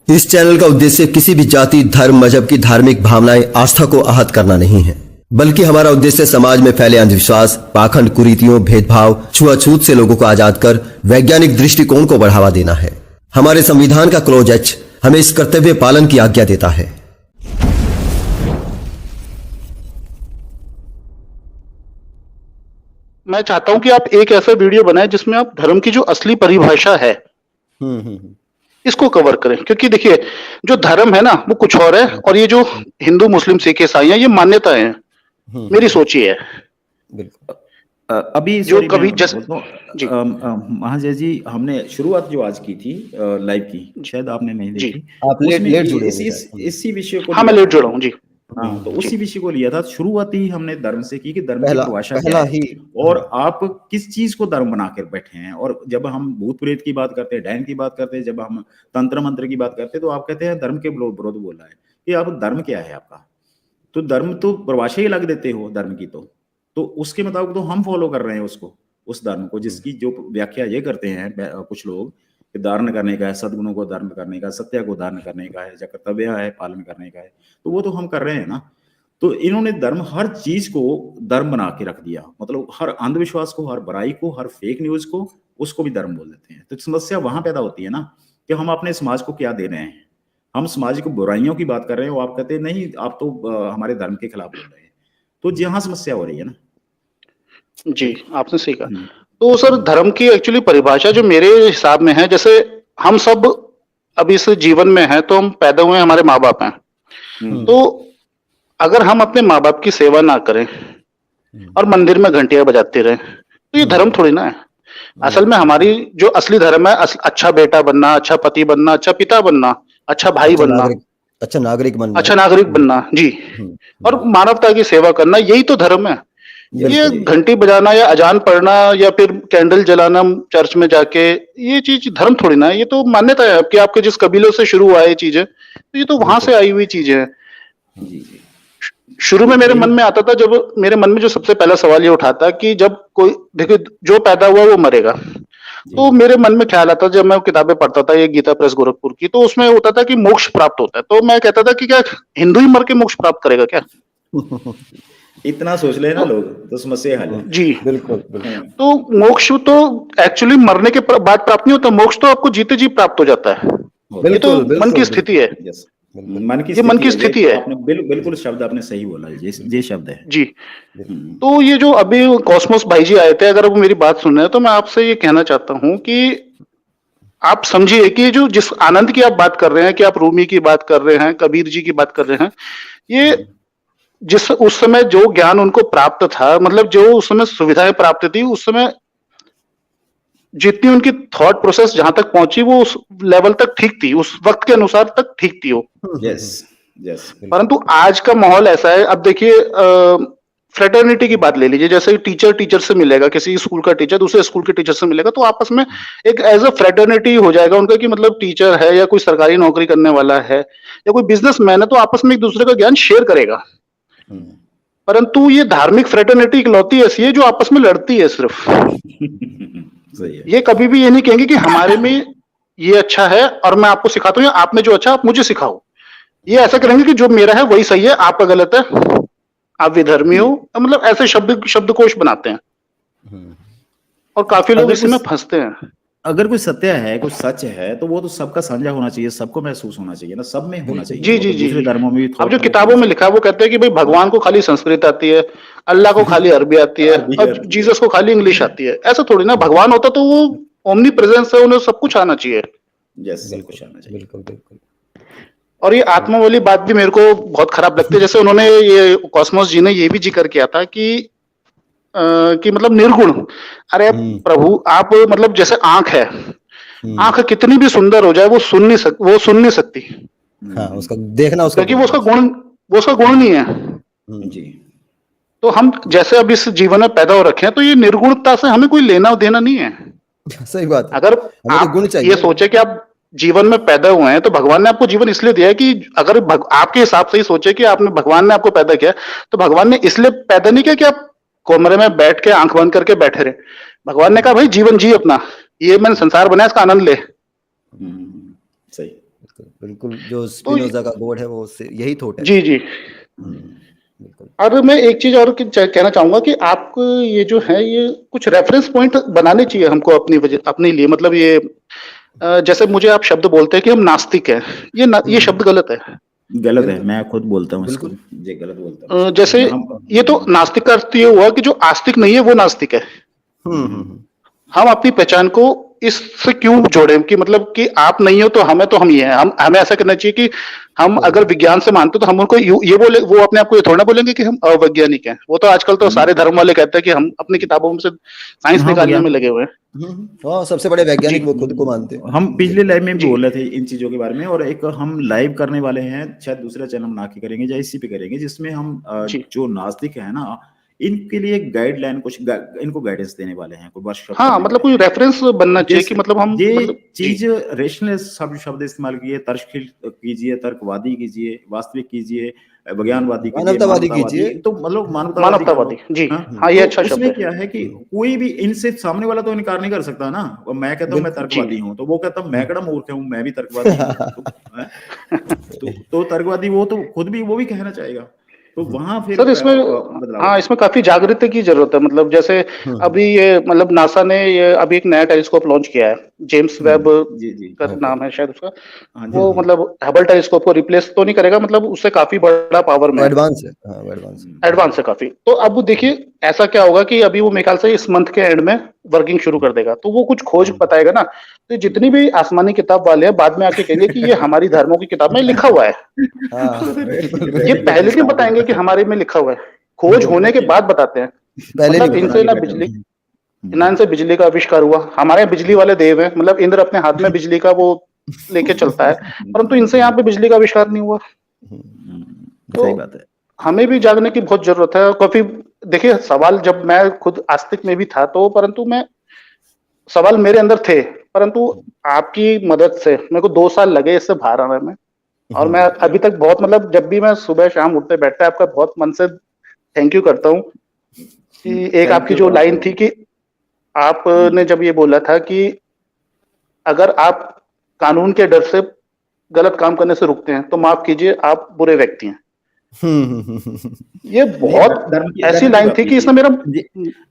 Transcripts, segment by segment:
इस चैनल का उद्देश्य किसी भी जाति, धर्म, मजहब की धार्मिक भावनाएं, आस्था को आहत करना नहीं है, बल्कि हमारा उद्देश्य समाज में फैले अंधविश्वास, पाखंड, कुरीतियों, भेदभाव, छुआछूत से लोगों को आजाद कर वैज्ञानिक दृष्टिकोण को बढ़ावा देना है। हमारे संविधान का क्लॉज एच हमें इस कर्तव्य पालन की आज्ञा देता है। मैं चाहता हूं कि आप एक ऐसा वीडियो बनाएं जिसमें आप धर्म की जो असली परिभाषा है इसको कवर करें, क्योंकि देखिए जो धर्म है ना वो कुछ और है और ये जो हिंदू, मुस्लिम, सिख, ईसाई हैं ये मान्यताएं हैं। मेरी सोच ये है। बिल्कुल। अभी जो कभी जैसे जी महाजय जी, हमने शुरुआत जो आज की थी लाइव की, शायद आपने नहीं देखी। आप लेट जुड़े इसी विषय को हाँ, मैं लेट जुड़ा हूँ जी। हाँ, तो उसी विषय को लिया था। शुरुआती हमने धर्म से की कि धर्म की परिभाषा क्या है और आप किस चीज को धर्म बना कर बैठे हैं। और जब हम भूत प्रेत की बात करते हैं, डायन की बात करते हैं, जब हम तंत्र मंत्र की बात करते हैं, तो आप कहते हैं धर्म के विरोध बोल रहा है कि आप धर्म क्या है आपका। तो धर्म तो परिभाषा ही अलग देते हो धर्म की, तो उसके मुताबिक तो हम फॉलो कर रहे हैं उसको, उस धर्म को, जिसकी जो व्याख्या ये करते हैं कुछ लोग कि धारण करने का है, सद्गुणों को धारण करने का, सत्य को धारण करने का है, जो कर्तव्य है पालन करने का है, तो वो तो हम कर रहे हैं ना। तो इन्होंने धर्म, हर चीज को धर्म बना के रख दिया। मतलब हर अंधविश्वास को, हर बुराई को, हर फेक न्यूज को, उसको भी धर्म बोल देते हैं। तो समस्या वहां पैदा होती है ना कि हम अपने समाज को क्या दे रहे हैं। हम समाज को बुराइयों की बात कर रहे हैं, वो आप कहते हैं नहीं, आप तो हमारे धर्म के खिलाफ बोल रहे हैं। तो जहां समस्या हो रही है ना। जी, आपने सही कहा। तो सर, धर्म की एक्चुअली परिभाषा जो मेरे हिसाब में है, जैसे हम सब अभी इस जीवन में हैं, तो हम पैदा हुए, हमारे माँ बाप हैं। तो अगर हम अपने माँ बाप की सेवा ना करें और मंदिर में घंटियां बजाते रहें, तो ये धर्म थोड़ी ना है। असल में हमारी जो असली धर्म है, अच्छा बेटा बनना, अच्छा पति बनना, अच्छा पिता बनना, अच्छा भाई बनना, अच्छा नागरिक बनना जी, और मानवता की सेवा करना, यही तो धर्म है। ये घंटी बजाना या अजान पढ़ना या फिर कैंडल जलाना चर्च में जाके, ये चीज धर्म थोड़ी ना है। ये तो मान्यता है कि आपके जिस कबीलों से शुरू हुआ ये चीजें, तो ये तो वहां से आई हुई चीजें हैं। शुरू में मेरे मन में आता था, जब मेरे मन में जो सबसे पहला सवाल ये उठा था कि जब कोई, देखिए, जो पैदा हुआ वो मरेगा, तो मेरे मन में ख्याल आता, जब मैं किताबें पढ़ता था ये गीता प्रेस गोरखपुर की, तो उसमें होता था कि मोक्ष प्राप्त होता है। तो मैं कहता था कि क्या हिंदू ही मर के मोक्ष प्राप्त करेगा क्या? इतना सोच ले ना लोग, तो समस्या हल है। जी बिल्कुल। तो मोक्ष तो एक्चुअली मरने के बाद प्राप्त नहीं होता, मोक्ष तो आपको जीते जी प्राप्त हो जाता है। ये तो मन की स्थिति है। मन की स्थिति है। आपने बिल्कुल शब्द आपने सही बोला, ये शब्द है जी। तो ये जो अभी कॉस्मोस भाई जी आए थे, अगर वो मेरी बात सुन रहे हैं, तो मैं आपसे ये कहना चाहता हूँ कि आप समझिए कि जो जिस आनंद की आप बात कर रहे हैं, कि आप रूमी की बात कर रहे हैं, कबीर जी की बात कर रहे हैं, ये जिस उस समय जो ज्ञान उनको प्राप्त था, मतलब जो उस समय सुविधाएं प्राप्त थी, उस समय जितनी उनकी थॉट प्रोसेस जहां तक पहुंची, वो उस लेवल तक ठीक थी, उस वक्त के अनुसार तक ठीक थी वो। यस। परंतु आज का माहौल ऐसा है। अब देखिए, फ्रेटर्निटी की बात ले लीजिए। जैसे टीचर से मिलेगा, किसी स्कूल का टीचर दूसरे स्कूल के टीचर से मिलेगा, तो आपस में एक एज अ फ्रेटर्निटी हो जाएगा उनका, कि मतलब टीचर है या कोई सरकारी नौकरी करने वाला है या कोई बिजनेसमैन है, तो आपस में एक दूसरे का ज्ञान शेयर करेगा। परंतु ये धार्मिक फ्रेटर्निटी इकलौती ऐसी है जो आपस में लड़ती है सिर्फ। ये कभी भी ये नहीं कहेंगे कि हमारे में ये अच्छा है और मैं आपको सिखाता हूँ, या आप में जो अच्छा आप मुझे सिखाओ। ये ऐसा करेंगे कि जो मेरा है वही सही है, आपका गलत है, आप विधर्मी हो। मतलब ऐसे शब्दकोश बनाते हैं और काफी लोग इसमें फंसते हैं। अगर कोई सत्य है, कोई सच है, तो वो तो सबका साझा होना चाहिए, सबको महसूस होना चाहिए ना, सब में होना चाहिए। जी। दूसरे धर्मों में भी अब जो किताबों में लिखा है वो कहते हैं कि भाई भगवान को खाली संस्कृत आती है, अल्लाह को खाली अरबी आती है और जीसस को खाली इंग्लिश आती है। ऐसा थोड़ी ना, भगवान होता तो वो ओमनी प्रेजेंस है, उन्हें सब कुछ आना चाहिए। सब कुछ आना चाहिए। बिल्कुल। और ये आत्मा वाली बात भी मेरे को बहुत खराब लगती है। जैसे उन्होंने, ये कॉस्मोस जी ने ये भी जिक्र किया था कि मतलब निर्गुण। अरे प्रभु, आप मतलब जैसे आंख है, आंख कितनी भी सुंदर हो जाए, वो सुन नहीं सकती। हाँ, उसका देखना, उसका क्योंकि वो उसका गुण नहीं है जी। तो हम जैसे अब इस जीवन में पैदा हो रखे हैं, तो ये निर्गुणता से हमें कोई लेना देना नहीं है। सही बात। अगर आप ये सोचे कि आप जीवन में पैदा हुए हैं, तो भगवान ने आपको जीवन इसलिए दिया है कि अगर आपके हिसाब से ही सोचे कि भगवान ने आपको पैदा किया, तो भगवान ने इसलिए पैदा नहीं किया कि आप कमरे में बैठ के आंख बंद करके बैठे रहे। भगवान ने कहा भाई जीवन जी अपना, ये मैंने संसार बनाया, इसका आनंद ले। सही। बिल्कुल जो तो स्पिनोजा का गॉड है वो उससे यही थॉट है। जी जी। बिल्कुल। और मैं एक चीज और कहना चाहूंगा कि आपको ये जो है ये कुछ रेफरेंस पॉइंट बनाने चाहिए हमको अपनी वजह अपने लिए, मतलब ये जैसे मुझे आप शब्द बोलते हैं कि हम नास्तिक हैं, ये शब्द गलत है। गलत है, बिल्कुल मैं खुद बोलता हूँ इसको, बिल्कुल। ये गलत बोलता हूँ इसको जैसे हम। ये तो नास्तिक का अर्थ ये हुआ कि जो आस्तिक नहीं है वो नास्तिक है। हम्म। हम अपनी पहचान को इससे क्यों जोड़ें कि मतलब कि आप नहीं हो तो हम ये हैं, हम हमें ऐसा करना चाहिए कि हम सही अगर बात। विज्ञान से मानते तो हम उनको ये बोले, वो अपने आप को ये थोड़ा ना बोलेंगे कि हम अवैज्ञानिक हैं। वो तो आजकल तो सारे धर्म वाले कहते हैं कि हम अपनी किताबों में से साइंस हाँ निकालने में विज्ञान, लगे हुए हैं। हाँ सबसे बड़े जी वैज्ञानिक वो खुद को मानते हैं। हम पिछले बिल्कुल। लाइव में भी जी बोल रहे थे इन चीजों के बारे में, और एक हम लाइव करने वाले हैं, शायद दूसरा चैनल बना के करेंगे या इसी पे करेंगे, जिसमें हम जी। जो नास्तिक है ना, इनके लिए गाइडलाइन कुछ इनको गाइडेंस देने वाले हैं, कोई वर्कशॉप हाँ करने मतलब वाले कोई हैं। रेफरेंस बनना चाहिए कि जैसे मतलब हम ये मतलब जी चीज रेशनल शब्द शब्द इस्तेमाल कीजिए, तर्कशील कीजिए, तर्कवादी कीजिए, वास्तविक कीजिए, विज्ञानवादी कीजिए, मानवतावादी मानवतावादी, कीजिए। तो मतलब मानवतावादी कर लो। मानवतावादी जी। हाँ, हाँ ये तो अच्छा शब्द उसमें है। क्या है कि कोई भी इनसे सामने वाला तो इनकार नहीं कर सकता ना। और मैं कहता हूँ मैं बिल्कुल। जी तर्कवादी हूँ, तो वो कहता हूँ मैं कड़ा मूर्ख हूँ, मैं भी तर्कवादी हूँ, तो हैं? तो तर्कवादी वो तो खुद भी वो भी कहना चाहेगा, तो वहां फिर सर इसमें बदलाव हाँ होगा। इसमें काफी जागृति की जरूरत है, मतलब जैसे अभी ये मतलब नासा ने ये अभी एक नया टेलीस्कोप लॉन्च किया है, जेम्स वेब जी जी। का ओके। नाम है शायद उसका। हाँ जी वो हाँ। मतलब हबल टेलीस्कोप को रिप्लेस तो नहीं करेगा, मतलब उससे काफी बड़ा पावर में है, एडवांस है, हाँ एडवांस एडवांस है काफी। तो अब वो देखिए ऐसा क्या होगा कि अभी वो मेरे ख्याल से इस मंथ के एंड में वर्किंग शुरू कर देगा, तो वो कुछ खोज बताएगा ना, तो जितनी भी आसमानी किताब वाले हैं बाद में आके कहेंगे कि ये हमारी धर्मों की किताब में लिखा हुआ है। है। हाँ बिल्कुल ये बिल्कुल। पहले नहीं बताएंगे कि हमारे में लिखा हुआ है, खोज होने के बाद बताते हैं। पहले नहीं मतलब खुद बना इनसे बताते। के ना बैठे बिजली, हुए ना इनसे बिजली का आविष्कार हुआ, हमारे यहाँ बिजली वाले देव हैं, मतलब इंद्र अपने हाथ में बिजली का वो लेके चलता है, परंतु इनसे यहाँ पे बिजली का आविष्कार नहीं हुआ। तो सही बात है। हमें भी जागने की बहुत जरूरत है। काफी देखिए सवाल जब मैं खुद आस्तिक में भी था तो, परंतु मैं सवाल मेरे अंदर थे, परंतु आपकी मदद से मेरे को 2 साल लगे इससे बाहर आने में। और मैं अभी तक बहुत मतलब जब भी मैं सुबह शाम उठते बैठते आपका बहुत मन से थैंक यू करता हूँ कि एक थैंक आपकी यू जो लाइन आपको। थी कि आपने जब ये बोला था कि अगर आप कानून के डर से गलत काम करने से रुकते हैं तो माफ कीजिए आप बुरे व्यक्ति हैं। ये नहीं, बहुत ऐसी धर्म की लाइन बात थी नहीं कि थी इसने मेरा जी।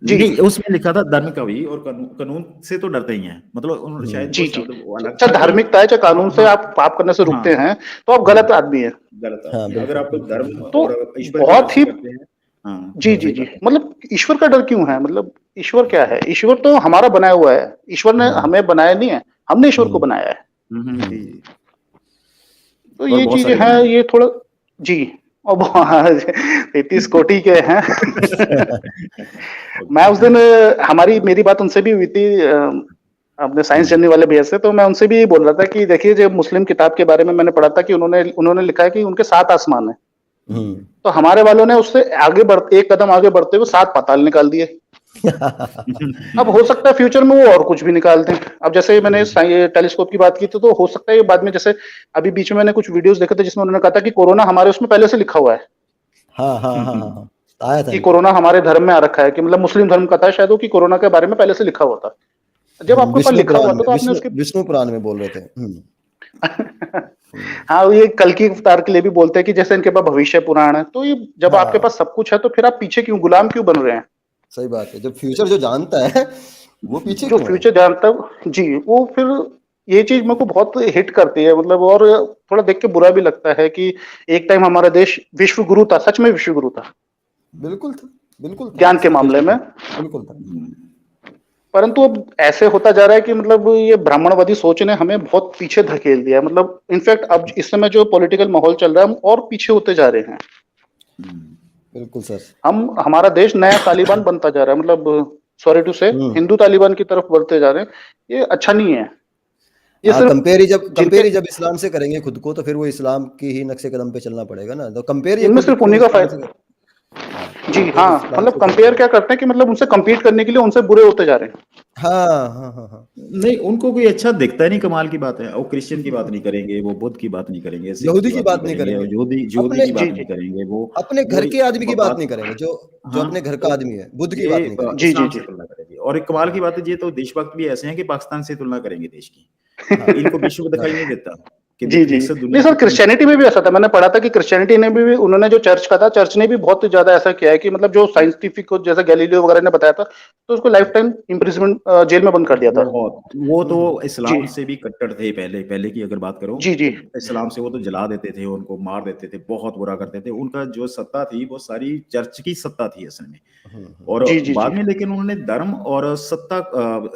जी नहीं, उसमें लिखा था धर्म का भी, और कानून कानून से तो डरते ही हैं, मतलब शायद वो जी जी, शब्द वो अलग चाहे था कि धार्मिकता है चाहे कानून से हाँ आप पाप करने से हाँ रुकते हैं तो आप हाँ, गलत आदमी हैं। गलत हाँ आदमी है। अगर बिल्कुल। आप धर्म तो और ईश्वर के डर बहुत से ही करते हैं। हाँ जी जी सही जी, बात है। मतलब ईश्वर का डर क्यों है, मतलब ईश्वर क्या है, ईश्वर तो हमारा बनाया हुआ है, ईश्वर ने हमें बनाया नहीं है, हमने ईश्वर को बनाया है। जी जी। तो और ये बहुत चीजें सारे हैं बनाए ये थोड़ा जी। और 33 कोटि के हैं। मैं ओके। उस दिन हमारी मेरी बात उनसे भी हुई थी अपने साइंस जर्नी वाले भैया से, तो मैं उनसे भी ये बोल रहा था कि देखिए जो मुस्लिम किताब के बारे में मैंने पढ़ा था कि उन्होंने उन्होंने लिखा है कि उनके 7 आसमान है, तो हमारे वालों ने उससे आगे बढ़ एक कदम आगे बढ़ते हुए 7 पाताल निकाल दिए। अब हो सकता है फ्यूचर में वो और कुछ भी निकाल दें। अब जैसे मैंने टेलीस्कोप की बात की थी तो हो सकता है ये बाद में, जैसे अभी बीच में मैंने कुछ वीडियोस देखे थे जिसमें उन्होंने कहा था कि कोरोना हमारे उसमें पहले से लिखा हुआ है, हाँ हाँ हाँ हाँ हाँ, आया था कि रिपोर्ट। कोरोना हमारे धर्म में आ रखा है, कि मतलब मुस्लिम धर्म का था शायद वो, कि कोरोना के बारे में पहले से लिखा हुआ था। जब आपके पास विष्णु लिखा हुआ पुराण था में, तो आपने उसके विष्णु पुराण में बोल रहे थे। हाँ ये कल की अवतार के लिए भी बोलते हैं कि जैसे इनके पास भविष्य पुराण है, तो ये जब आपके हाँ पास सब कुछ है तो फिर आप पीछे क्यों, गुलाम क्यों बन रहे हैं। सही बात है, जब फ्यूचर जो जानता है वो पीछे जो क्यों है। फ्यूचर जानता है जी, वो फिर ये चीज मेरे को बहुत हिट करती है, मतलब और थोड़ा देख के बुरा भी लगता है कि एक टाइम हमारा देश विश्व गुरु था, सच में विश्व गुरु था बिल्कुल था, बिल्कुल था, ज्ञान के इसमें कोई मामले शक में। नहीं, बिल्कुल था। परंतु अब ऐसे होता जा रहा है कि मतलब ये ब्राह्मणवादी सोच ने हमें बहुत पीछे धकेल दिया है, मतलब इनफैक्ट अब इस समय जो पॉलिटिकल माहौल चल रहा है हम और पीछे होते जा रहे हैं। बिल्कुल सर। हम हमारा देश नया तालिबान बनता जा रहा है, मतलब सॉरी टू से हम्म। हिंदू तालिबान की तरफ बढ़ते जा रहे हैं। ये अच्छा नहीं है। ये हाँ, सिर्फ जिनके कंपेयर ही जब इस्लाम से करेंगे खुद को तो फिर वो इस्लाम की ही नक्शे कदम पे चलना पड़ेगा ना, तो कंपेयर ये इनमें खुद सिर्फ को उन्हीं का इस्लाम से फायदा हाँ, जी कंपेयर हाँ, इस्लाम मतलब से करते कंपेयर हैं। क्या करते हैं कि मतलब उनसे compete करने के लिए उनसे बुरे होते जा रहे हैं। हाँ हाँ हाँ हाँ। नहीं, उनको कोई अच्छा दिखता नहीं, कमाल की बात है। वो क्रिश्चियन की बात नहीं करेंगे, वो बुद्ध की बात नहीं करेंगे, सिख यहूदी की की बात नहीं बात नहीं करेंगे, करेंगे, और जोधी जोधी अपने की जी बात नहीं जी करेंगे वो अपने वो घर के आदमी की बात नहीं बात। करेंगे, जो जो हाँ, अपने घर का तो आदमी है, बुद्ध की ये बात नहीं करेंगे। जी जी इस्लाम से जी। तुलना करेंगे, और एक कमाल की बात है, ये तो देशभक्त भी ऐसे हैं कि पाकिस्तान से तुलना करेंगे देश की। हाँ इनको विश्व दिखाई नहीं देता। कि जी, जी। विकसित नहीं दुनिया सर, की कौन सी। क्रिश्चियनिटी में भी ऐसा था, मैंने पढ़ा था कि क्रिश्चियनिटी ने भी उन्होंने जो चर्च का था, चर्च ने भी बहुत ज़्यादा ऐसा किया है कि मतलब जो साइंटिफिक को जैसे गैलीलियो वगैरह ने बताया था, तो उसको लाइफ टाइम इम्प्रिजमेंट जेल में बंद कर दिया था। बहुत, वो तो जी। इस्लाम से भी कट्टर थे पहले, पहले की अगर बात करो जी, जी। तो इस्लाम से वो तो जला देते थे, उनको मार देते थे, बहुत बुरा करते थे। उनका जो सत्ता थी वो सारी चर्च की सत्ता थी असल में। और जी, जी, जी। बाद में लेकिन उन्होंने धर्म और सत्ता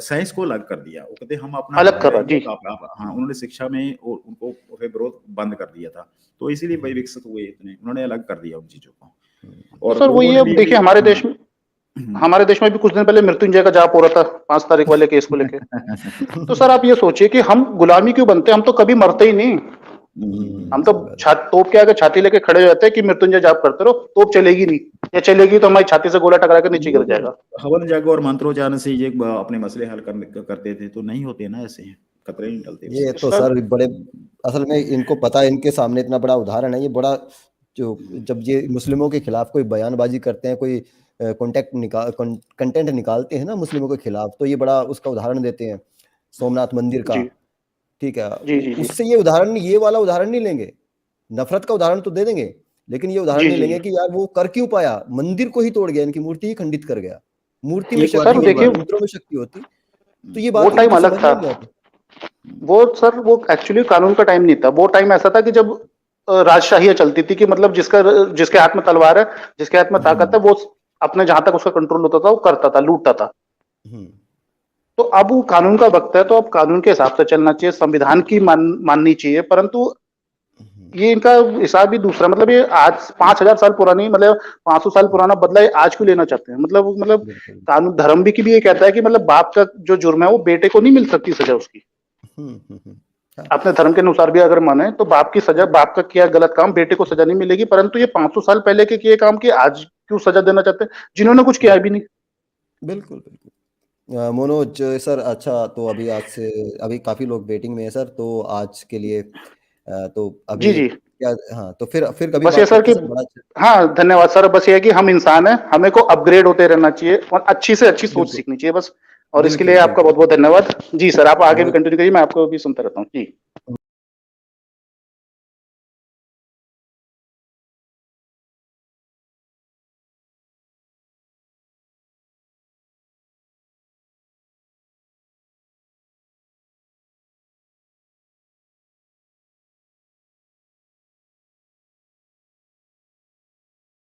साइंस को अलग कर दिया। वो कहते हम अपना अलग हवा करा, रहेंगे जी। तो आप हाँ, उन्होंने शिक्षा में उनको फिर विरोध बंद कर दिया था। तो इसीलिए वही विकसित हुए इतने, उन्होंने अलग कर दिया उन चीजों को। तो और सर लोगों वही ने है, भी अब देखिए हाँ। हमारे देश में भी कुछ दिन पहले मृत्युंजय का जाप हो रहा था, 5 तारीख वाले केस को लेके। तो सर आप ये सोचिए कि हम गुलामी क्यों बनते हैं? हम तो कभी मरते ही नहीं। हम तो सही बात है। तोप के आगे छाती लेके खड़े हो जाते हैं कि मृत्युंजय जाप करते रहो, तोप चलेगी नहीं, या चलेगी तो हमारी छाती से गोला टकरा के नीचे वो गिर तो जाएगा। हवन यज्ञ और मंत्रोच्चारण से ये अपने मसले हल करते थे, तो नहीं होते ना ऐसे, खतरे नहीं टलते ये उससे। तो सर सर बड़े, असल में इनको पता है, इनके सामने इतना बड़ा उदाहरण है ये बड़ा, जो जब ये मुस्लिमों के खिलाफ कोई बयानबाजी करते हैं, कोई कंटेंट निकालते हैं ना मुस्लिमों के खिलाफ, तो ये बड़ा उसका उदाहरण देते हैं सोमनाथ मंदिर का। जी, ठीक है, जी, जी, जी। उससे ये उदाहरण, ये वाला उदाहरण नहीं लेंगे। नफरत का उदाहरण तो दे देंगे, लेकिन ये उदाहरण जी, नहीं जी, लेंगे जी। कि यार वो कर क्यों पाया, मंदिर को ही तोड़ गया, इनकी मूर्ति ही खंडित कर गया। मूर्ति में एक बात शक्ति सर एक होती, देखिए, बात मंत्रों में शक्ति होती, तो ये वो बात टाइम इनकी अलग समझ था। में नहीं आती। वो सर वो एक्चुअली कानून का टाइम नहीं था। वो टाइम ऐसा था कि जब राजशाहियाँ चलती थी कि मतलब जिसके हाथ में तलवार है, जिसके हाथ में ताकत है, वो अपने जहां तक उसका कंट्रोल होता था वो करता था, लूटता था। हम्म। तो अब वो कानून का वक्त है, तो अब कानून के हिसाब से चलना चाहिए, संविधान की माननी चाहिए। परंतु ये इनका हिसाब भी दूसरा, मतलब ये आज 5,000 साल पुरानी, मतलब 500 साल पुराना बदला ये आज क्यों लेना चाहते हैं? मतलब बिल्कुल। कानून धर्म भी की भी ये कहता है कि मतलब बाप का जो जुर्म है वो बेटे को नहीं मिल सकती सजा उसकी। हाँ। अपने धर्म के अनुसार भी अगर माने तो बाप की सजा, बाप का किया गलत काम बेटे को सजा नहीं मिलेगी। परंतु ये 500 साल पहले के किए काम की आज क्यों सजा देना चाहते हैं, जिन्होंने कुछ किया भी नहीं। बिल्कुल बिल्कुल। मनोज सर, अच्छा तो अभी आज से, अभी काफी लोग वेटिंग में है सर, तो आज के लिए तो जी, अभी जी। क्या, हाँ तो फिर कभी बस ये बात सर करते कि हैं सर, बड़ा अच्छा। हाँ, धन्यवाद सर। बस ये है कि हम इंसान हैं, हमें को अपग्रेड होते रहना चाहिए और अच्छी से अच्छी सोच बिल्कुल सीखनी चाहिए बस। और इसके लिए बिल्कुल आपका बिल्कुल। बहुत बहुत धन्यवाद जी सर। आप आगे भी बहुत कंटिन्यू करिए, मैं आपको भी सुनता रहता हूँ जी।